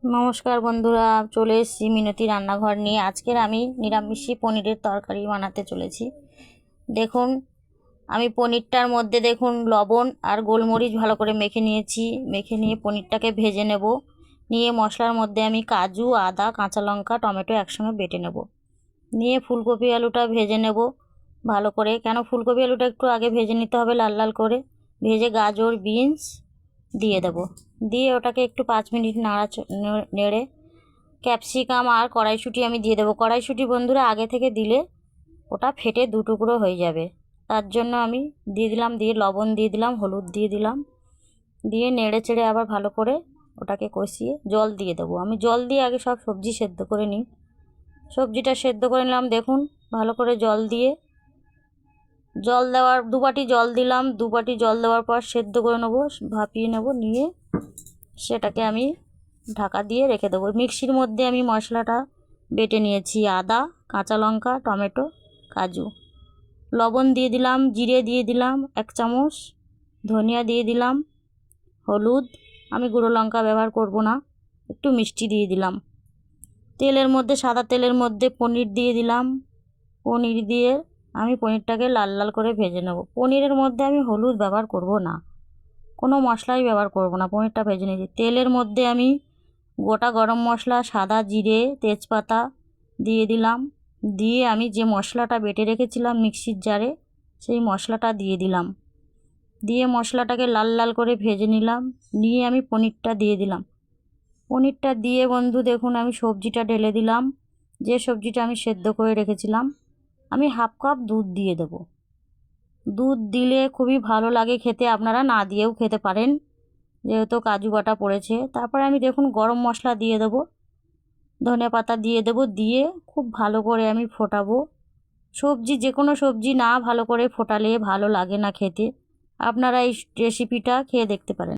নমস্কার বন্ধুরা, চলে এসেছি মিনতি রান্নাঘর নিয়ে। আজকের আমি নিরামিষি পনিরের তরকারি বানাতে চলেছি। দেখুন, আমি পনিরটার মধ্যে দেখুন লবণ আর গোলমরিচ ভালো করে মেখে নিয়েছি। মেখে নিয়ে পনিরটাকে ভেজে নেব। নিয়ে মশলার মধ্যে আমি কাজু, আদা, কাঁচা লঙ্কা, টমেটো একসঙ্গে বেটে নেব। নিয়ে ফুলকপি আলুটা ভেজে নেব ভালো করে। কেন ফুলকপি আলুটা একটু আগে ভেজে নিতে হবে লাল লাল করে। ভেজে গাজর, বিনস দিয়ে দেব। দিয়ে ওটাকে একটু 5 মিনিট নেড়ে ক্যাপসিকাম আর কড়াইশুঁটি আমি দিয়ে দেবো। কড়াইশুঁটি বন্ধুরা আগে থেকে দিলে ওটা ফেটে দু টুকরো হয়ে যাবে, তার জন্য আমি দিয়ে দিলাম। দিয়ে লবণ দিয়ে দিলাম, হলুদ দিয়ে দিলাম। দিয়ে নেড়ে চেড়ে আবার ভালো করে ওটাকে কষিয়ে জল দিয়ে দেবো। আমি জল দিয়ে আগে সব সবজি সেদ্ধ করে নিই। সবজিটা সেদ্ধ করে নিলাম। দেখুন, ভালো করে জল দিয়ে জল দেওয়ার 2 বাটি জল দিলাম। 2 বাটি জল দেওয়ার পর সেদ্ধ করে নেবো, ভাপিয়ে নেব। নিয়ে সেটাকে আমি ঢাকা দিয়ে রেখে দেবো। মিক্সির মধ্যে আমি মশলাটা বেটে নিয়েছি। আদা, কাঁচা লঙ্কা, টমেটো, কাজু। লবণ দিয়ে দিলাম, জিরে দিয়ে দিলাম 1 চামচ, ধনিয়া দিয়ে দিলাম, হলুদ, আমি গুঁড়ো লঙ্কা ব্যবহার করব না, একটু মিষ্টি দিয়ে দিলাম। তেলের মধ্যে, সাদা তেলের মধ্যে পনির দিয়ে দিলাম। পনির দিয়ে আমি পনিরটাকে লাল লাল করে ভেজে নেব। পনিরের মধ্যে আমি হলুদ ব্যবহার করব না, কোনো মশলাই ব্যবহার করব না। পনিরটা ভেজে নিয়েছি। তেলের মধ্যে আমি গোটা গরম মশলা, সাদা জিরে, তেজপাতা দিয়ে দিলাম। দিয়ে আমি যে মশলাটা বেটে রেখেছিলাম মিক্সির জারে, সেই মশলাটা দিয়ে দিলাম। দিয়ে মশলাটাকে লাল লাল করে ভেজে নিলাম। নিয়ে আমি পনিরটা দিয়ে দিলাম। পনিরটা দিয়ে বন্ধু দেখুন, আমি সবজিটা ঢেলে দিলাম। যে সবজিটা আমি সেদ্ধ করে রেখেছিলাম, আমি 1/2 কাপ দুধ দিয়ে দেবো। দুধ দিলে খুবই ভালো লাগে খেতে, আপনারা না দিয়েও খেতে পারেন যেহেতু কাজু বাটা পড়েছে। তারপরে আমি দেখুন গরম মশলা দিয়ে দেবো, ধনে পাতা দিয়ে দেবো। দিয়ে খুব ভালো করে আমি ফোটাবো। সবজি, যে কোনো সবজি না ভালো করে ফোটালে ভালো লাগে না খেতে। আপনারা এই রেসিপিটা খেয়ে দেখতে পারেন।